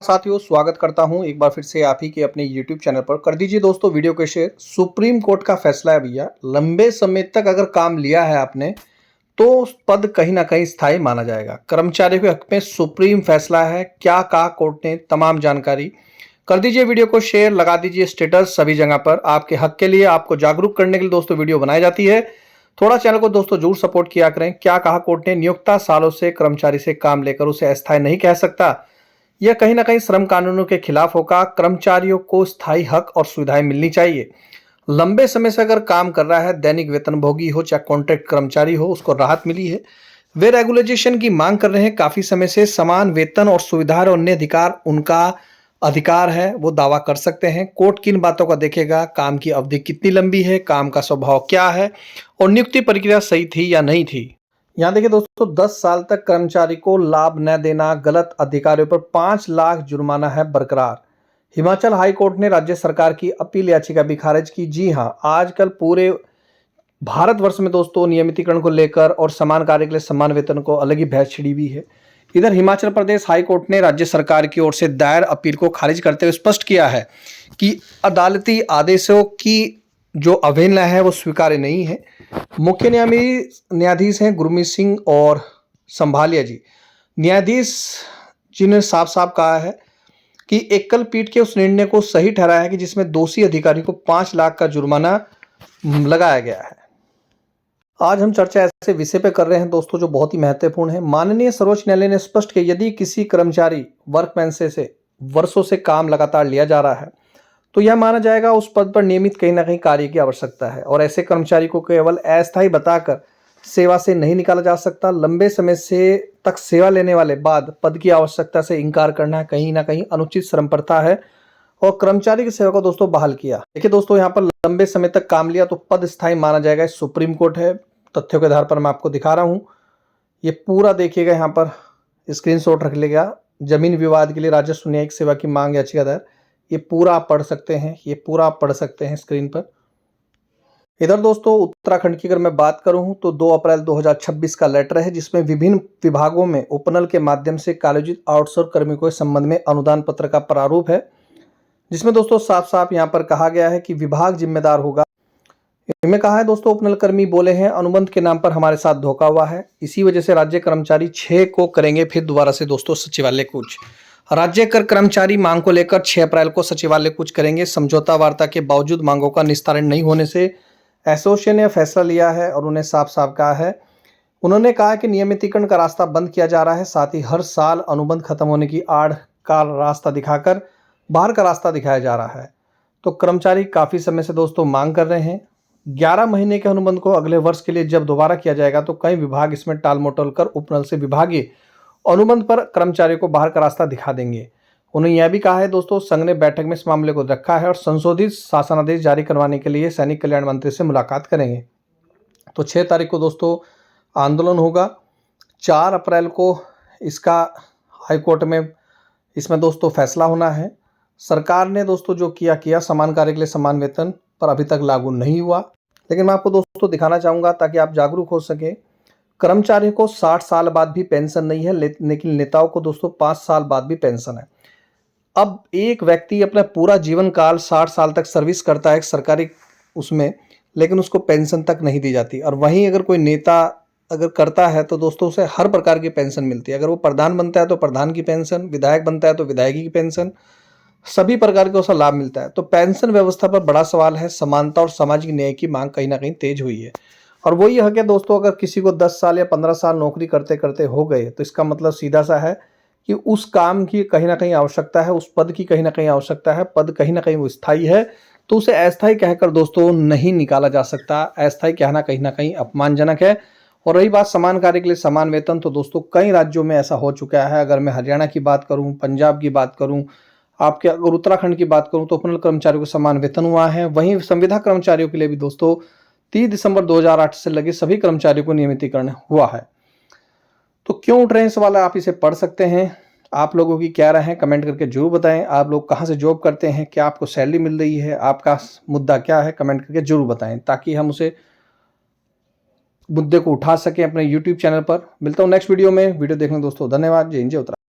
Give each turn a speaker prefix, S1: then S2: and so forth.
S1: साथियों, स्वागत करता हूं एक बार फिर से आप ही के अपने YouTube चैनल पर। कर दीजिए दोस्तों वीडियो को शेयर। सुप्रीम कोर्ट का फैसला है भैया। लंबे समय तक अगर काम लिया है आपने तो पद कहीं ना कहीं स्थायी माना जाएगा। कर्मचारियों के हक में सुप्रीम फैसला है। क्या कहा कोर्ट ने, तमाम जानकारी कर दीजिए वीडियो को शेयर, लगा दीजिए स्टेटस सभी जगह पर। आपके हक के लिए, आपको जागरूक करने के लिए दोस्तों वीडियो बनाई जाती है। थोड़ा चैनल को दोस्तों जरूर सपोर्ट किया करें। क्या कहा कोर्ट ने, नियोक्ता सालों से कर्मचारी से काम लेकर उसे अस्थायी नहीं कह सकता। यह कहीं ना कहीं श्रम कानूनों के खिलाफ होगा। कर्मचारियों को स्थायी हक और सुविधाएं मिलनी चाहिए। लंबे समय से अगर काम कर रहा है, दैनिक वेतनभोगी हो चाहे कॉन्ट्रैक्ट कर्मचारी हो, उसको राहत मिली है। वे रेगुलेशन की मांग कर रहे हैं काफी समय से। समान वेतन और सुविधा और अन्य अधिकार उनका अधिकार है, वो दावा कर सकते हैं। कोर्ट किन बातों का देखेगा, काम की अवधि कितनी लंबी है, काम का स्वभाव क्या है और नियुक्ति प्रक्रिया सही थी या नहीं थी। यहाँ देखिए दोस्तों, 10 साल तक कर्मचारी को लाभ न देना, गलत अधिकारियों पर 5 लाख जुर्माना है बरकरार। हिमाचल हाई कोर्ट ने राज्य सरकार की अपील याचिका भी खारिज की। जी हां, आजकल पूरे भारतवर्ष में दोस्तों नियमितीकरण को लेकर और समान कार्य के लिए समान वेतन को अलग ही बहस छिड़ी हुई है। इधर हिमाचल प्रदेश हाई कोर्ट ने राज्य सरकार की ओर से दायर अपील को खारिज करते हुए स्पष्ट किया है कि अदालती आदेशों की जो अवहेलना है वो स्वीकार्य नहीं है। मुख्य न्यायाधीश हैं गुरमीत सिंह और संभालिया जी। न्यायाधीश जी ने साफ साफ कहा है कि एकल पीठ के उस निर्णय को सही ठहराया है कि जिसमें दोषी अधिकारी को 5 लाख का जुर्माना लगाया गया है। आज हम चर्चा ऐसे विषय पे कर रहे हैं दोस्तों जो बहुत ही महत्वपूर्ण है। माननीय सर्वोच्च न्यायालय ने स्पष्ट किया, यदि किसी कर्मचारी वर्कमैन से वर्षों से काम लगातार लिया जा रहा है तो यह माना जाएगा उस पद पर नियमित कहीं ना कहीं कार्य की आवश्यकता है और ऐसे कर्मचारी को केवल अस्थायी बताकर सेवा से नहीं निकाला जा सकता। लंबे समय से तक सेवा लेने वाले बाद पद की आवश्यकता से इनकार करना कहीं ना कहीं अनुचित श्रम प्रथा है और कर्मचारी की सेवा को दोस्तों बहाल किया। देखिए दोस्तों, यहाँ पर लंबे समय तक काम लिया तो पद स्थायी माना जाएगा। सुप्रीम कोर्ट है, तथ्यों के आधार पर मैं आपको दिखा रहा हूँ। ये पूरा देखिएगा, यहाँ पर स्क्रीनशॉट रख लेगा। जमीन विवाद के लिए राजस्व न्यायिक सेवा की मांग याचिका दायर, ये पूरा आप पढ़ सकते हैं, ये पूरा आप पढ़ सकते हैं स्क्रीन पर। इधर दोस्तों उत्तराखंड की अगर मैं बात करूं तो 2 अप्रैल 2026 का लेटर है जिसमें विभिन्न विभागों में उपनल के माध्यम से कालोचित आउटसोर्स कर्मियों के संबंध में अनुदान पत्र का प्रारूप है, जिसमें दोस्तों साफ साफ यहाँ पर कहा गया है कि विभाग जिम्मेदार होगा। इनमें कहा है दोस्तों, उपनल कर्मी बोले हैं अनुबंध के नाम पर हमारे साथ धोखा हुआ है, इसी वजह से राज्य कर्मचारी 6 को करेंगे फिर दोबारा से दोस्तों सचिवालय कूच। राज्य कर कर्मचारी मांग को लेकर 6 अप्रैल को सचिवालय कूच करेंगे। समझौता वार्ता के बावजूद मांगों का निस्तारण नहीं होने से एसोसिएशन ने फैसला लिया है और उन्हें साफ साफ कहा है, उन्होंने कहा कि नियमितीकरण का रास्ता बंद किया जा रहा है। साथ ही हर साल अनुबंध खत्म होने की आड़ का रास्ता दिखाकर बाहर का रास्ता दिखाया जा रहा है। तो कर्मचारी काफ़ी समय से दोस्तों मांग कर रहे हैं 11 महीने के अनुबंध को अगले वर्ष के लिए जब दोबारा किया जाएगा तो कई विभाग इसमें टाल मटोल कर उपनल से विभागीय अनुबंध पर कर्मचारियों को बाहर का रास्ता दिखा देंगे। उन्होंने यह भी कहा है दोस्तों, संघ ने बैठक में इस मामले को रखा है और संशोधित शासनादेश जारी करवाने के लिए सैनिक कल्याण मंत्री से मुलाकात करेंगे। तो 6 तारीख को दोस्तों आंदोलन होगा। 4 अप्रैल को इसका हाईकोर्ट में इसमें दोस्तों फैसला होना है। सरकार ने दोस्तों जो किया समान कार्य के लिए समान वेतन पर अभी तक लागू नहीं हुआ, लेकिन मैं आपको दोस्तों दिखाना चाहूँगा ताकि आप जागरूक हो सके। कर्मचारियों को 60 साल बाद भी पेंशन नहीं है, लेकिन नेताओं को दोस्तों 5 साल बाद भी पेंशन है। अब एक व्यक्ति अपना पूरा जीवन काल 60 साल तक सर्विस करता है सरकारी उसमें, लेकिन उसको पेंशन तक नहीं दी जाती। और वहीं अगर कोई नेता अगर करता है तो दोस्तों उसे हर प्रकार की पेंशन मिलती है। अगर वो प्रधान बनता है तो प्रधान की पेंशन, विधायक बनता है तो विधायकी की पेंशन, सभी प्रकार के उसका लाभ मिलता है। तो पेंशन व्यवस्था पर बड़ा सवाल है। समानता और सामाजिक न्याय की मांग कहीं ना कहीं तेज हुई है और वही है कि दोस्तों अगर किसी को 10 साल या 15 साल नौकरी करते करते हो गए तो इसका मतलब सीधा सा है कि उस काम की कहीं ना कहीं आवश्यकता है, उस पद की कहीं ना कहीं आवश्यकता है, पद कहीं ना कहीं वो स्थायी है, तो उसे अस्थायी कहकर दोस्तों नहीं निकाला जा सकता। अस्थायी कहना कहीं ना कहीं अपमानजनक है। और रही बात समान कार्य के लिए समान वेतन, तो दोस्तों कई राज्यों में ऐसा हो चुका है। अगर मैं हरियाणा की बात करूं, पंजाब की बात करूं, आपके अगर उत्तराखंड की बात करूं तो उपनल कर्मचारियों को समान वेतन हुआ है। वहीं संविदा कर्मचारियों के लिए भी दोस्तों 30 दिसंबर 2008 से लगे सभी कर्मचारियों को नियमितीकरण हुआ है। तो क्यों उठ रहे हैं सवाल, आप इसे पढ़ सकते हैं। आप लोगों की क्या राय है कमेंट करके जरूर बताएं। आप लोग कहां से जॉब करते हैं, क्या आपको सैलरी मिल रही है, आपका मुद्दा क्या है, कमेंट करके जरूर बताएं ताकि हम उसे मुद्दे को उठा सकें अपने YouTube चैनल पर। मिलता हूं नेक्स्ट वीडियो में। वीडियो देखने दोस्तों धन्यवाद। जय हिंद, जय उत्तराखंड।